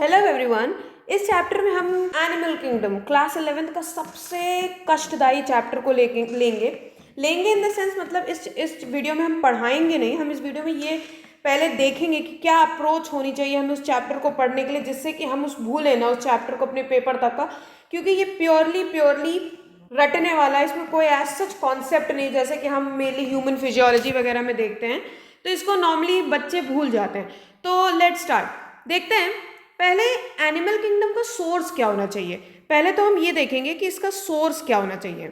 Hello everyone. इस chapter में हम एनिमल किंगडम क्लास 11th का सबसे कष्टदायी चैप्टर को लेंगे इन द सेंस, मतलब इस वीडियो में हम पढ़ाएंगे नहीं, हम इस वीडियो में ये पहले देखेंगे कि क्या अप्रोच होनी चाहिए हमें उस चैप्टर को पढ़ने के लिए, जिससे कि हम उस भूलें ना उस चैप्टर को अपने पेपर तक का, क्योंकि ये प्योरली रटने वाला है। इसमें कोई ऐसा सच कॉन्सेप्ट नहीं जैसे कि हम मेनली ह्यूमन फिजियोलॉजी वगैरह में देखते हैं, तो इसको नॉर्मली बच्चे भूल जाते हैं। तो लेट्स स्टार्ट, देखते हैं पहले एनिमल किंगडम का सोर्स क्या होना चाहिए। पहले तो हम ये देखेंगे कि इसका सोर्स क्या होना चाहिए।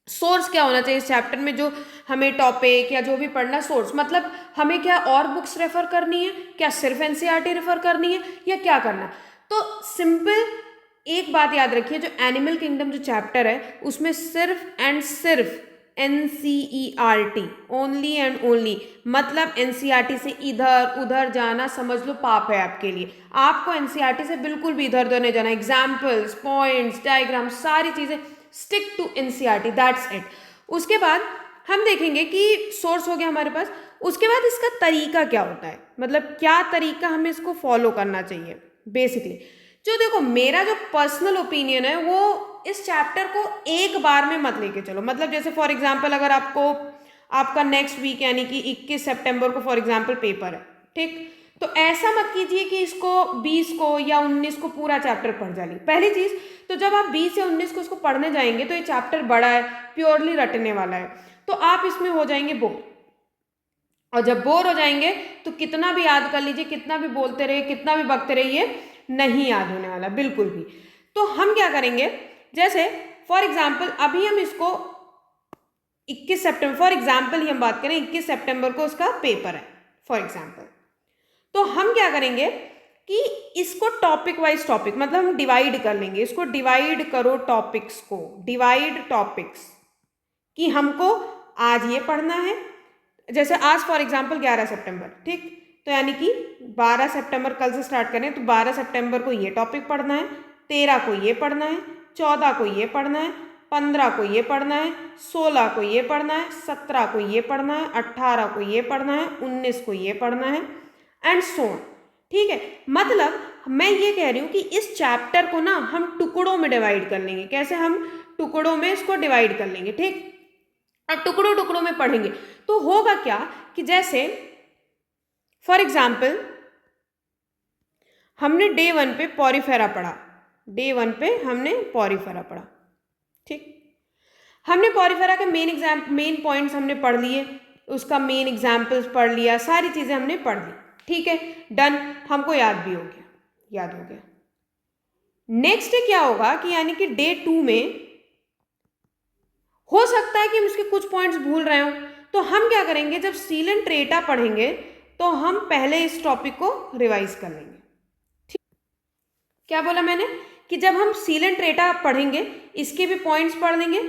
सोर्स क्या होना चाहिए इस चैप्टर में, जो हमें टॉपिक या जो भी पढ़ना, सोर्स मतलब हमें क्या और बुक्स रेफर करनी है, क्या सिर्फ एनसीईआरटी रेफर करनी है, या क्या करना। तो सिंपल एक बात याद रखिए, जो एनिमल किंगडम जो चैप्टर है उसमें सिर्फ एंड सिर्फ एनसीईआरटी, ओनली एंड ओनली, मतलब एनसीईआरटी से इधर उधर जाना समझ लो पाप है आपके लिए। आपको एनसीईआरटी से बिल्कुल भी इधर उधर नहीं जाना। एग्जाम्पल्स, पॉइंट्स, डायग्राम, सारी चीजें stick to NCERT, that's it. उसके बाद हम देखेंगे कि सोर्स हो गया हमारे पास। उसके बाद इसका तरीका क्या होता है, मतलब क्या तरीका हमें इसको फॉलो करना चाहिए बेसिकली। जो देखो, मेरा जो पर्सनल ओपिनियन है वो इस चैप्टर को एक बार में मत लेके चलो। मतलब जैसे फॉर एग्जांपल, अगर आपका नेक्स्ट वीक यानी कि 21 सितंबर को फॉर एग्जांपल पेपर है, ठीक, तो ऐसा मत कीजिए कि इसको 20 को या 19 को पूरा चैप्टर पढ़ जाइए। पहली चीज तो जब आप 20 या 19 को इसको पढ़ने जाएंगे तो ये चैप्टर बड़ा है, प्योरली रटने वाला है, तो आप इसमें हो जाएंगे बोर। और जब बोर हो जाएंगे तो कितना भी याद कर लीजिए, कितना भी बोलते रहिए, कितना भी बकते रहिए, नहीं याद होने वाला बिल्कुल भी। तो हम क्या करेंगे, जैसे फॉर एग्जाम्पल अभी हम इसको 21 सितंबर, फॉर एग्जाम्पल ही हम बात करें, 21 सितंबर को उसका पेपर है फॉर एग्जाम्पल, तो हम क्या करेंगे कि इसको टॉपिक वाइज टॉपिक, मतलब हम डिवाइड कर लेंगे इसको। डिवाइड करो टॉपिक्स को, डिवाइड टॉपिक्स, कि हमको आज ये पढ़ना है। जैसे आज फॉर एग्जांपल 11 सितंबर, ठीक, तो यानी कि 12 सितंबर कल से स्टार्ट करें तो 12 सितंबर को ये टॉपिक पढ़ना है, 13 को ये पढ़ना है, 14 को ये पढ़ना है, 15 को ये पढ़ना है, 16 को ये पढ़ना है, 17 को ये पढ़ना है, 18 को ये पढ़ना है, 19 को ये पढ़ना है, एंड सो ऑन। ठीक है, मतलब मैं ये कह रही हूँ कि इस चैप्टर को ना हम टुकड़ों में डिवाइड कर लेंगे। कैसे हम टुकड़ों में इसको डिवाइड कर लेंगे, ठीक, और टुकड़ों टुकड़ों में पढ़ेंगे। तो होगा क्या कि जैसे फॉर एग्जाम्पल हमने डे 1 पे पॉरीफेरा पढ़ा, डे 1 पे हमने पॉरीफेरा पढ़ा, ठीक, हमने पॉरीफेरा के मेन पॉइंट्स हमने पढ़ लिए, उसका मेन एग्जाम्पल्स पढ़ लिया, सारी चीजें हमने पढ़ ली, ठीक है, डन, हमको याद भी हो गया, याद हो गया। नेक्स्ट डे क्या होगा कि यानी कि डे 2 में हो सकता है कि हम उसके कुछ पॉइंट्स भूल रहे हो, तो हम क्या करेंगे, जब सीलेंट रेटा पढ़ेंगे तो हम पहले इस टॉपिक को रिवाइज कर लेंगे। ठीक, क्या बोला मैंने कि जब हम सीलेंट रेटा पढ़ेंगे इसके भी पॉइंट्स पढ़ लेंगे,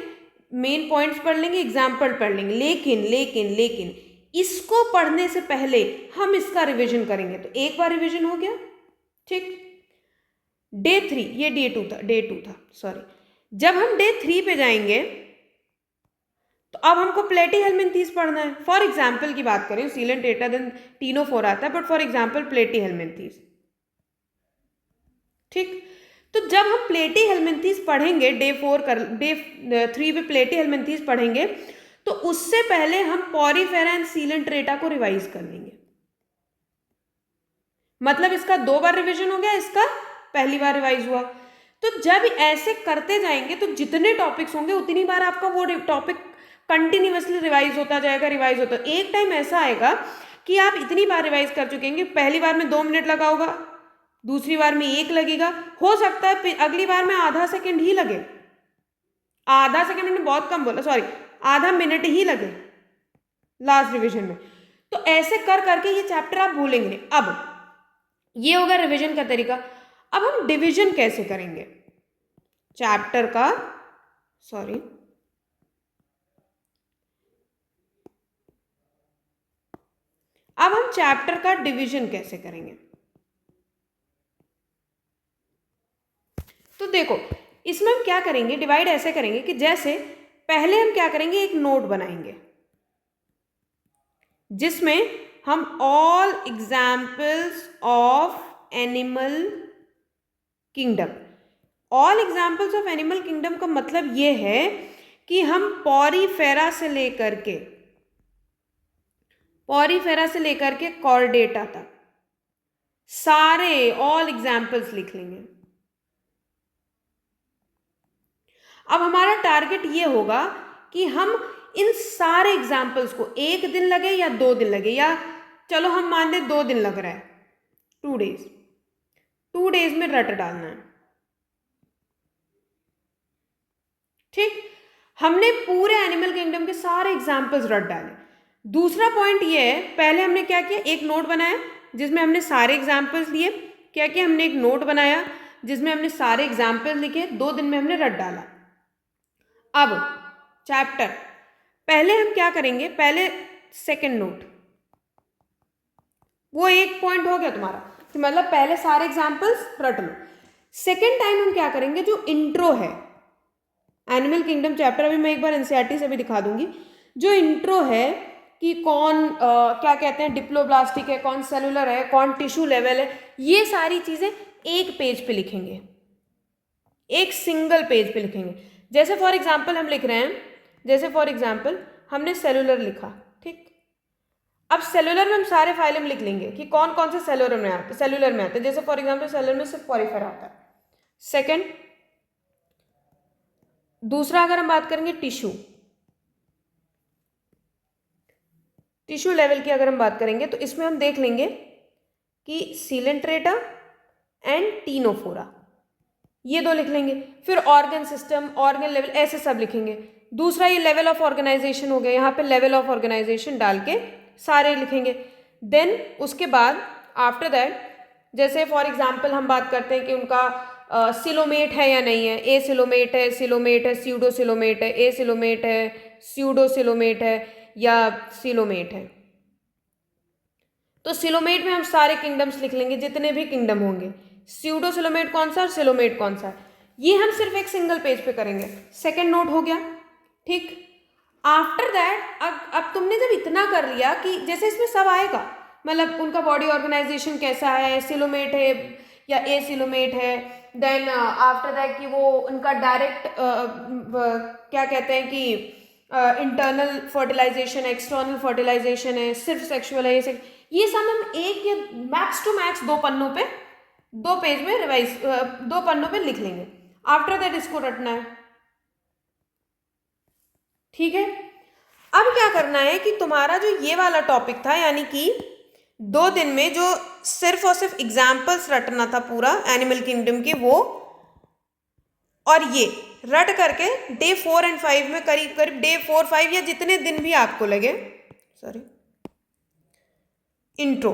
मेन पॉइंट्स पढ़ लेंगे, एग्जाम्पल पढ़ लेंगे, लेकिन लेकिन लेकिन इसको पढ़ने से पहले हम इसका रिवीजन करेंगे। तो एक बार रिवीजन हो गया, ठीक। डे 3, ये डे टू था सॉरी। जब हम डे 3 पे जाएंगे तो अब हमको प्लेटीहेल्मिन्थीस पढ़ना है। फॉर एग्जाम्पल की बात करें, सीलेंट रेटा देन टीनोफोर आता है, बट फॉर एग्जाम्पल प्लेटीहेल्मिन्थीस, ठीक। तो जब हम प्लेटीहेल्मिन्थीस पढ़ेंगे डे 3 पे प्लेटीहेल्मिन्थीस पढ़ेंगे, तो उससे पहले हम पॉरीफेरा एंड सीलेंट रेटा को रिवाइज कर लेंगे। मतलब इसका 2 बार रिवीजन हो गया, इसका पहली बार रिवाइज हुआ। तो जब ऐसे करते जाएंगे तो जितने टॉपिक्स होंगे उतनी बार आपका वो टॉपिक कंटिन्यूअसली रिवाइज होता जाएगा, रिवाइज होता। एक टाइम ऐसा आएगा कि आप इतनी बार रिवाइज कर चुके हैं, पहली बार में 2 मिनट लगा होगा, दूसरी बार में 1 लगेगा, हो सकता है अगली बार में आधा सेकंड ही लगे, आधा सेकंड मैंने बहुत कम बोला, सॉरी, आधा मिनट ही लगे लास्ट रिविजन में। तो ऐसे कर करके ये चैप्टर आप भूलेंगे नहीं। अब ये होगा रिवीजन का तरीका। अब हम डिवीजन कैसे करेंगे चैप्टर का, सॉरी, अब हम चैप्टर का डिवीजन कैसे करेंगे। तो देखो, इसमें हम क्या करेंगे, डिवाइड ऐसे करेंगे कि जैसे पहले हम क्या करेंगे, एक नोट बनाएंगे जिसमें हम all examples of animal kingdom. All examples of animal kingdom का मतलब ये है कि हम पॉरीफेरा से लेकर के कॉर्डेटा तक सारे ऑल एग्जाम्पल्स लिख लेंगे। अब हमारा टारगेट ये होगा कि हम इन सारे एग्जाम्पल्स को 1 दिन लगे या 2 दिन लगे, या चलो हम मान लें 2 दिन लग रहा है, 2 डेज, 2 डेज में रट डालना है। ठीक, हमने पूरे एनिमल किंगडम के सारे एग्जाम्पल्स रट डाले। दूसरा पॉइंट ये है, पहले हमने क्या किया, एक नोट बनाया जिसमें हमने सारे एग्जाम्पल्स लिए। क्या किया, हमने एक नोट बनाया जिसमें हमने सारे एग्जाम्पल्स लिखे, 2 दिन में हमने रट डाला। अब चैप्टर पहले हम क्या करेंगे, पहले सेकंड नोट, वो एक पॉइंट हो गया तुम्हारा कि मतलब पहले सारे एग्जाम्पल्स रट लो। सेकंड टाइम हम क्या करेंगे, जो इंट्रो है एनिमल किंगडम चैप्टर, अभी मैं एक बार एनसीईआरटी से भी दिखा दूंगी, जो इंट्रो है कि कौन क्या कहते हैं डिप्लोब्लास्टिक है, कौन सेलुलर है, कौन टिश्यू लेवल है, ये सारी चीजें एक पेज पे लिखेंगे, एक सिंगल पेज पे लिखेंगे। जैसे फॉर एग्जाम्पल हम लिख रहे हैं, जैसे फॉर एग्जाम्पल हमने सेलुलर लिखा, ठीक, अब सेलुलर में हम सारे फाइलम लिख लेंगे कि कौन कौन से सेलुलर में आते हैं। जैसे फॉर एग्जाम्पल सेलुलर में सिर्फ पॉरीफेरा आता है। सेकेंड, दूसरा अगर हम बात करेंगे टिश्यू लेवल की अगर हम बात करेंगे तो इसमें हम देख लेंगे कि सीलेंट्रेटा एंड टीनोफोरा, ये 2 लिख लेंगे। फिर ऑर्गन सिस्टम, ऑर्गन लेवल, ऐसे सब लिखेंगे। दूसरा ये लेवल ऑफ ऑर्गेनाइजेशन हो गया, यहाँ पे लेवल ऑफ ऑर्गेनाइजेशन डाल के सारे लिखेंगे। देन उसके बाद आफ्टर दैट, जैसे फॉर एग्जाम्पल हम बात करते हैं कि उनका सिलोमेट है या नहीं है, ए सिलोमेट है, स्यूडो सिलोमेट है, ए सिलोमेट है, स्यूडो सिलोमेट है या सिलोमेट है। तो सिलोमेट में हम सारे किंगडम्स लिख लेंगे, जितने भी किंगडम होंगे, स्यूडो सिलोमेट कौन सा और सिलोमेट कौन सा है, ये हम सिर्फ एक सिंगल पेज पे करेंगे। सेकेंड नोट हो गया, ठीक। आफ्टर दैट अब तुमने जब इतना कर लिया कि जैसे इसमें सब आएगा, मतलब उनका बॉडी ऑर्गेनाइजेशन कैसा है, सिलोमेट है या ए सिलोमेट है, देन आफ्टर दैट कि वो उनका डायरेक्ट क्या कहते हैं कि इंटरनल फर्टिलाइजेशन है, एक्सटर्नल फर्टिलाइजेशन है, सिर्फ सेक्सुअल है, ये सब हम एक या मैक्स टू मैक्स 2 पन्नों पे, 2 पेज में रिवाइज 2 पन्नों पे लिख लेंगे। आफ्टर दैट इसको रटना है, ठीक है। अब क्या करना है कि तुम्हारा जो ये वाला टॉपिक था, यानी कि 2 दिन में जो सिर्फ और सिर्फ एग्जाम्पल्स रटना था पूरा एनिमल किंगडम के, वो और ये रट करके डे 4 और 5 में करीब करीब डे 4, 5 या जितने दिन भी आपको लगे, सॉरी इंट्रो,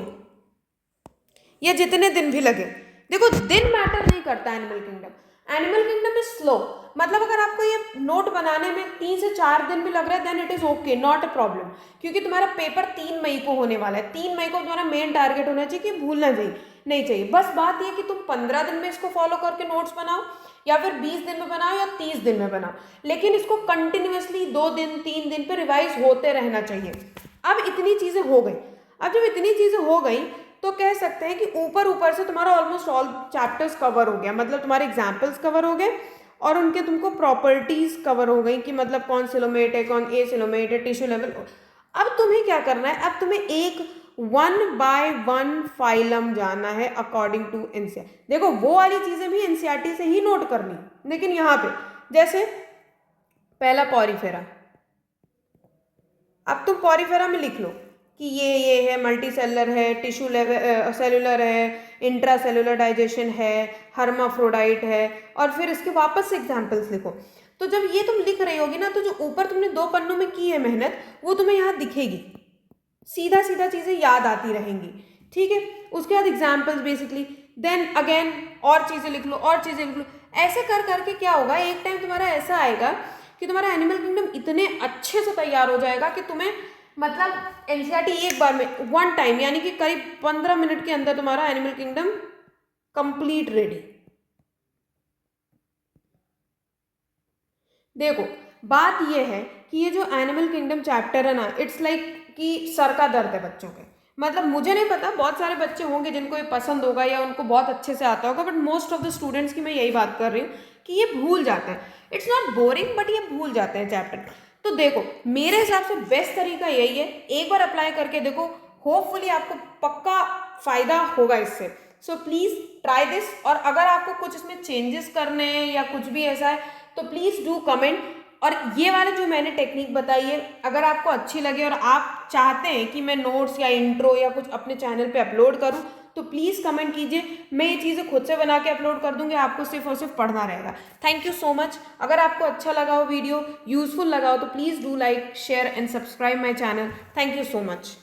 या जितने दिन भी लगे, देखो दिन मैटर नहीं करता animal kingdom. Animal kingdom is slow, मतलब अगर आपको ये नोट बनाने में 3 से 4 दिन भी लग रहा है then it is okay, not a problem, क्योंकि तुम्हारा पेपर 3 मई को होने वाला है। 3 मई को तुम्हारा मेन टारगेट होना चाहिए कि भूलना नहीं चाहिए। बस बात ये कि तुम 15 दिन में इसको फॉलो करके नोट्स बनाओ, या फिर 20 दिन में बनाओ, या 30 दिन में बनाओ, लेकिन इसको कंटिन्यूअसली 2 दिन 3 दिन पे रिवाइज होते रहना चाहिए। अब इतनी चीजें हो गई, अब जब इतनी चीजें हो गई तो कह सकते हैं कि ऊपर से तुम्हारा ऑलमोस्ट ऑल चैप्टर्स कवर हो गया, मतलब तुम्हारे एग्जाम्पल्स कवर हो गए और उनके तुमको प्रॉपर्टीज कवर हो गई कि मतलब कौन सिलोमेट है, कौन ए सिलोमेट है, टिश्यू लेवल। अब तुम्हें क्या करना है, अब तुम्हें एक 1 बाय 1 फाइलम जाना है अकॉर्डिंग टू एनसीईआरटी। देखो वो वाली चीजें भी एनसीईआरटी से ही नोट करनी, लेकिन यहाँ पे जैसे पहला पॉरीफेरा, अब तुम पॉरीफेरा में लिख लो कि ये है, मल्टी सेलुलर है, टिश्यू लेवल सेलुलर है, इंट्रा सेलुलर डाइजेशन है, हर्माफ्रोडाइट है, और फिर इसके वापस से एग्जाम्पल्स लिखो। तो जब ये तुम लिख रही होगी ना, तो जो ऊपर तुमने 2 पन्नों में की है मेहनत, वो तुम्हें यहाँ दिखेगी, सीधा सीधा चीज़ें याद आती रहेंगी, ठीक है। उसके बाद एग्जाम्पल्स बेसिकली, देन अगेन और चीज़ें लिख लो, और चीज़ें लिख लो। ऐसे कर करके क्या होगा, एक टाइम तुम्हारा ऐसा आएगा कि तुम्हारा एनिमल किंगडम इतने अच्छे से तैयार हो जाएगा कि तुम्हें मतलब एनसीईआरटी एक बार में 1 टाइम, यानी कि करीब 15 मिनट के अंदर तुम्हारा एनिमल किंगडम कंप्लीट रेडी। देखो बात ये है कि ये जो एनिमल किंगडम चैप्टर है ना, इट्स लाइक कि सर का दर्द है बच्चों के, मतलब मुझे नहीं पता, बहुत सारे बच्चे होंगे जिनको ये पसंद होगा या उनको बहुत अच्छे से आता होगा, but most of the students की मैं यही बात कर रही हूँ कि ये भूल जाते हैं। इट्स नॉट बोरिंग, बट ये भूल जाते हैं चैप्टर। तो देखो, मेरे हिसाब से बेस्ट तरीका यही है, एक बार अप्लाई करके देखो, होपफुली आपको पक्का फ़ायदा होगा इससे। सो प्लीज़ ट्राई दिस, और अगर आपको कुछ इसमें चेंजेस करने हैं या कुछ भी ऐसा है तो प्लीज़ डू कमेंट। और ये वाला जो मैंने टेक्निक बताई है, अगर आपको अच्छी लगे और आप चाहते हैं कि मैं नोट्स या इंट्रो या कुछ अपने चैनल पे अपलोड करूं, तो प्लीज़ कमेंट कीजिए, मैं ये चीज़ें खुद से बना के अपलोड कर दूंगी, आपको सिर्फ और सिर्फ पढ़ना रहेगा। Thank you so much. अगर आपको अच्छा लगा हो वीडियो, यूजफुल लगा हो, तो please do like, share and subscribe my channel. Thank you so much.